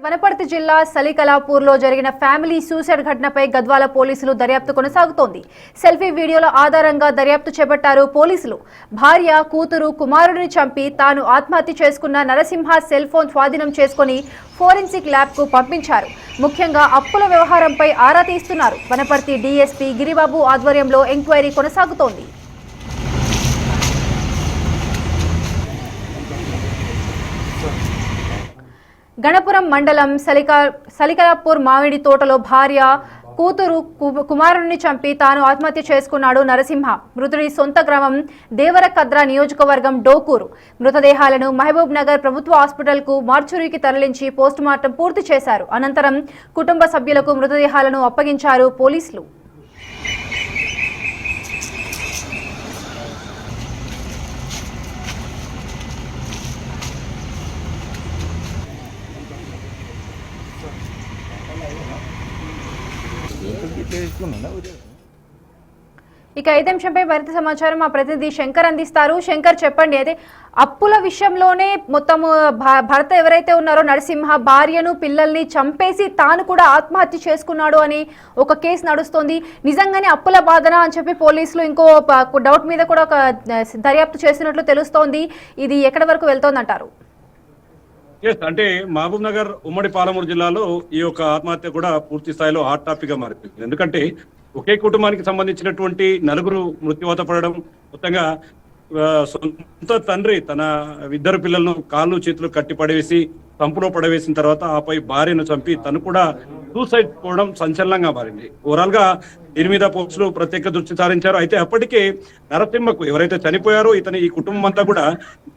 వనపర్తి జిల్లా సలికలాపూర్ లో జరిగిన ఫ్యామిలీ సూసైడ్ ఘటనపై గద్వాల పోలీసులు దర్యాప్తు కొనసాగుతోంది. సెల్ఫీ వీడియోల ఆధారంగా దర్యాప్తు చేపట్టారు పోలీసులు. భార్య, కూతురు, కుమారుడిని చంపి తాను ఆత్మహత్య చేసుకున్న నరసింహ సెల్ ఫోన్ స్వాధీనం చేసుకుని ఫోరెన్సిక్ ల్యాబ్ కు పంపించారు. ముఖ్యంగా అప్పుల వ్యవహారంపై ఆరా తీస్తున్నారు. వనపర్తి డీఎస్పీ గిరిబాబు ఆధ్వర్యంలో ఎంక్వైరీ కొనసాగుతోంది. గణపురం మండలం సలికలాపూర్ మామిడి తోటలో భార్య, కూతురు, కుమారుడిని చంపి తాను ఆత్మహత్య చేసుకున్నాడు నరసింహ. మృతుడి సొంత గ్రామం దేవరకద్ర నియోజకవర్గం డోకూరు. మృతదేహాలను మహబూబ్ నగర్ ప్రభుత్వ హాస్పిటల్ కు మార్చురీకి తరలించి పోస్టుమార్టం పూర్తి చేశారు. అనంతరం కుటుంబ సభ్యులకు మృతదేహాలను అప్పగించారు పోలీసులు. ఇక ఐదు అంశంపై మరింత సమాచారం మా ప్రతినిధి శంకర్ అందిస్తారు. శంకర్, చెప్పండి. అదే అప్పుల విషయంలోనే మొత్తము భర్త ఎవరైతే ఉన్నారో నరసింహ భార్యను, పిల్లల్ని చంపేసి తాను కూడా ఆత్మహత్య చేసుకున్నాడు అని ఒక కేసు నడుస్తోంది. నిజంగానే అప్పుల బాధన అని చెప్పి పోలీసులు ఇంకో డౌట్ మీద కూడా ఒక దర్యాప్తు చేసినట్లు తెలుస్తోంది. ఇది ఎక్కడి వరకు వెళ్తోందంటారు? అంటే మహబూబ్ నగర్ ఉమ్మడి పాలమూరు జిల్లాలో ఈ యొక్క ఆత్మహత్య కూడా పూర్తి స్థాయిలో హాట్ టాపిక్ గా మారింది. ఎందుకంటే ఒకే కుటుంబానికి సంబంధించినటువంటి నలుగురు మృత్యువాత పడడం, మొత్తంగా సొంత తండ్రి తన ఇద్దరు పిల్లలను కాళ్ళు చేతులు కట్టి పడవేసి సంపులో పడవేసిన తర్వాత ఆపై భార్యను చంపి తను కూడా సూసైడ్ పోవడం సంచలనంగా మారింది. ఓవరాల్ గా దీని మీద పోలీసులు ప్రత్యేక దృష్టి సారించారు. అయితే అప్పటికే నరసింహకు ఎవరైతే చనిపోయారో ఈ కుటుంబం అంతా కూడా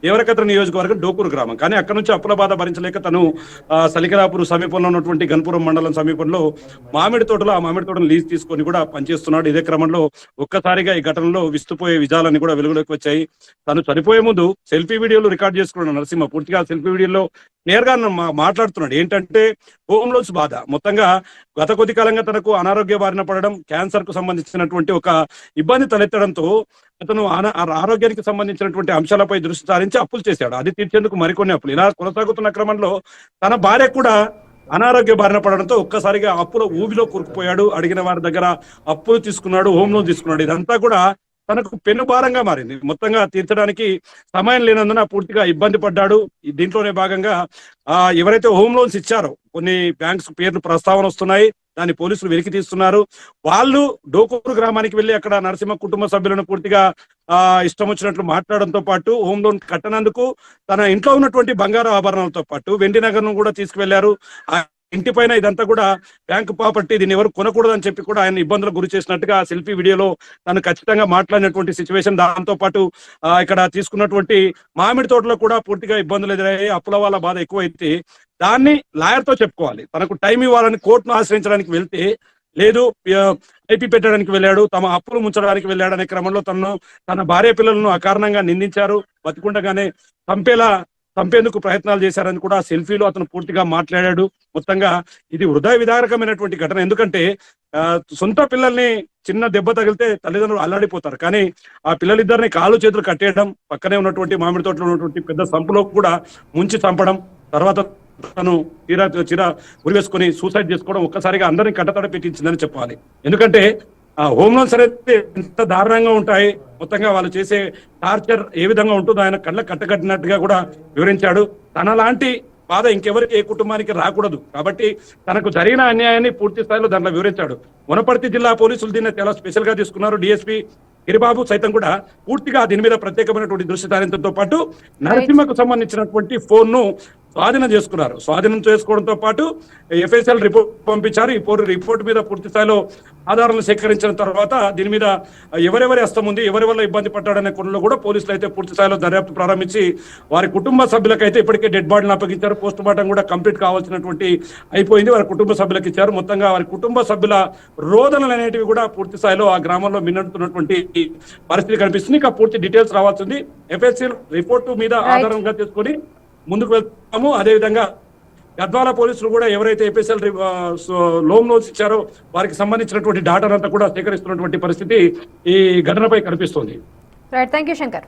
దేవరకద్ర నియోజకవర్గం డోకూరు గ్రామం. కానీ అక్కడ నుంచి అప్పుల బాధ భరించలేక తను సలికలాపూర్ సమీపంలో ఉన్నటువంటి గణపురం మండలం సమీపంలో మామిడి తోటలో ఆ మామిడి తోటను లీజ్ తీసుకొని కూడా పనిచేస్తున్నాడు. ఇదే క్రమంలో ఒక్కసారిగా ఈ ఘటనలో విస్తుపోయే విజయాలన్నీ కూడా వెలుగులోకి వచ్చాయి. తను చనిపోయే ముందు సెల్ఫీ వీడియోలు రికార్డ్ చేసుకున్నాడు నరసింహ. పూర్తిగా సెల్ఫీ వీడియోలో క్లియర్ గా మాట్లాడుతున్నాడు. ఏంటంటే హోమ్ లోన్స్ బాధ, మొత్తంగా గత కొద్ది కాలంగా తనకు అనారోగ్య బారిన పడడం, క్యాన్సర్ కు సంబంధించినటువంటి ఒక ఇబ్బంది తలెత్తడంతో అతను ఆరోగ్యానికి సంబంధించినటువంటి అంశాలపై దృష్టి సారించి అప్పులు చేశాడు. అది తీర్చేందుకు మరికొన్ని అప్పులు. ఇలా కొనసాగుతున్న క్రమంలో తన భార్య కూడా అనారోగ్య బారిన పడడంతో ఒక్కసారిగా అప్పుల ఊబిలో కూరుకుపోయాడు. అడిగిన వారి దగ్గర అప్పులు తీసుకున్నాడు, హోమ్ లోన్ తీసుకున్నాడు. ఇదంతా కూడా తనకు పెనుభారంగా మారింది. మొత్తంగా తీర్చడానికి సమయం లేనందున పూర్తిగా ఇబ్బంది పడ్డాడు. దీంట్లోనే భాగంగా ఎవరైతే హోమ్ లోన్స్ ఇచ్చారో కొన్ని బ్యాంక్స్ పేర్లు ప్రస్తావన వస్తున్నాయి. దాన్ని పోలీసులు వెలికి తీస్తున్నారు. వాళ్ళు డోకూరు గ్రామానికి వెళ్లి అక్కడ నరసింహ కుటుంబ సభ్యులను పూర్తిగా ఇష్టం వచ్చినట్లు మాట్లాడడంతో పాటు హోమ్ లోన్ కట్టనందుకు తన ఇంట్లో ఉన్నటువంటి బంగారు ఆభరణాలతో పాటు వెండి నగరం కూడా తీసుకువెళ్లారు. ఇంటి పైన ఇదంతా కూడా బ్యాంకు ప్రాపర్టీ, దీన్ని ఎవరు కొనకూడదని చెప్పి కూడా ఆయన ఇబ్బందులకు గురి చేసినట్టుగా సెల్ఫీ వీడియోలో తను ఖచ్చితంగా మాట్లాడినటువంటి సిచ్యువేషన్. దాంతో పాటు ఇక్కడ తీసుకున్నటువంటి మామిడి తోటలో కూడా పూర్తిగా ఇబ్బందులు ఎదురయ్యాయి. అప్పుల వాళ్ళ బాధ ఎక్కువైతే దాన్ని లాయర్ తో చెప్పుకోవాలి. తనకు టైం ఇవ్వాలని కోర్టును ఆశ్రయించడానికి వెళ్తే లేదు, ఐపీ పెట్టడానికి వెళ్ళాడు, తమ అప్పులు ముంచడానికి వెళ్ళాడు అనే క్రమంలో తన భార్య పిల్లలను అకారణంగా నిందించారు. బతికుండగానే చంపేందుకు ప్రయత్నాలు చేశారని కూడా సెల్ఫీలో అతను పూర్తిగా మాట్లాడాడు. మొత్తంగా ఇది హృదయ విదారకమైనటువంటి ఘటన. ఎందుకంటే సొంత పిల్లల్ని చిన్న దెబ్బ తగిలితే తల్లిదండ్రులు అల్లాడిపోతారు. కానీ ఆ పిల్లలిద్దరిని కాళ్ళు చేతులు కట్టేయడం, పక్కనే ఉన్నటువంటి మామిడి తోటలో ఉన్నటువంటి పెద్ద సంపులో కూడా ముంచి చంపడం, తర్వాత తను చీర ఉరివేసుకొని సూసైడ్ చేసుకోవడం ఒక్కసారిగా అందరినీ కట్టతడ పెట్టించిందని చెప్పాలి. ఎందుకంటే హోమ్ లోన్స్ అనేది ఎంత దారుణంగా ఉంటాయి, మొత్తంగా వాళ్ళు చేసే టార్చర్ ఏ విధంగా ఉంటుందో ఆయన కళ్ళ కట్టకట్టినట్టుగా కూడా వివరించాడు. తన లాంటి బాధ ఇంకెవరికి, ఏ కుటుంబానికి రాకూడదు కాబట్టి తనకు జరిగిన అన్యాయాన్ని పూర్తి స్థాయిలో దాంట్లో వివరించాడు. వనపర్తి జిల్లా పోలీసులు దీన్ని చాలా స్పెషల్ గా తీసుకున్నారు. డిఎస్పీ గిరిబాబు సైతం కూడా పూర్తిగా దీని మీద ప్రత్యేకమైనటువంటి దృష్టి సారించడంతో పాటు నరసింహకు సంబంధించినటువంటి ఫోన్ ను స్వాధీనం చేసుకున్నారు. స్వాధీనం చేసుకోవడంతో పాటు ఎఫ్ఎస్ఎల్ రిపోర్ట్ పంపించారు. ఈ రిపోర్ట్ మీద పూర్తి స్థాయిలో ఆధారాలను సేకరించిన తర్వాత దీని మీద ఎవరెవరి హస్తం ఉంది, ఎవరి వల్ల ఇబ్బంది పడ్డాడనే కొనలో కూడా పోలీసులు అయితే పూర్తి స్థాయిలో దర్యాప్తు ప్రారంభించి వారి కుటుంబ సభ్యులకైతే ఇప్పటికే డెడ్ బాడీని అప్పగించారు. పోస్ట్ మార్టం కూడా కంప్లీట్ కావాల్సినటువంటి అయిపోయింది. వారి కుటుంబ సభ్యులకు ఇచ్చారు. మొత్తంగా వారి కుటుంబ సభ్యుల రోదనలు అనేటివి కూడా పూర్తి స్థాయిలో ఆ గ్రామంలో మిన్నంటున్నటువంటి పరిస్థితి కనిపిస్తుంది. ఇంకా పూర్తి డీటెయిల్స్ రావాల్సింది. ఎఫ్ఎస్ఎల్ రిపోర్టు మీద ఆధారంగా తీసుకొని ముందుకు వెళ్తాము. అదేవిధంగా గద్వాల పోలీసులు కూడా ఎవరైతే ఎఫ్ఎస్ఎల్ లోన్ లోన్స్ ఇచ్చారో వారికి సంబంధించినటువంటి డాటానంతా కూడా సేకరిస్తున్నటువంటి పరిస్థితి ఈ ఘటనపై కనిపిస్తుంది. Right, thank you Shankar.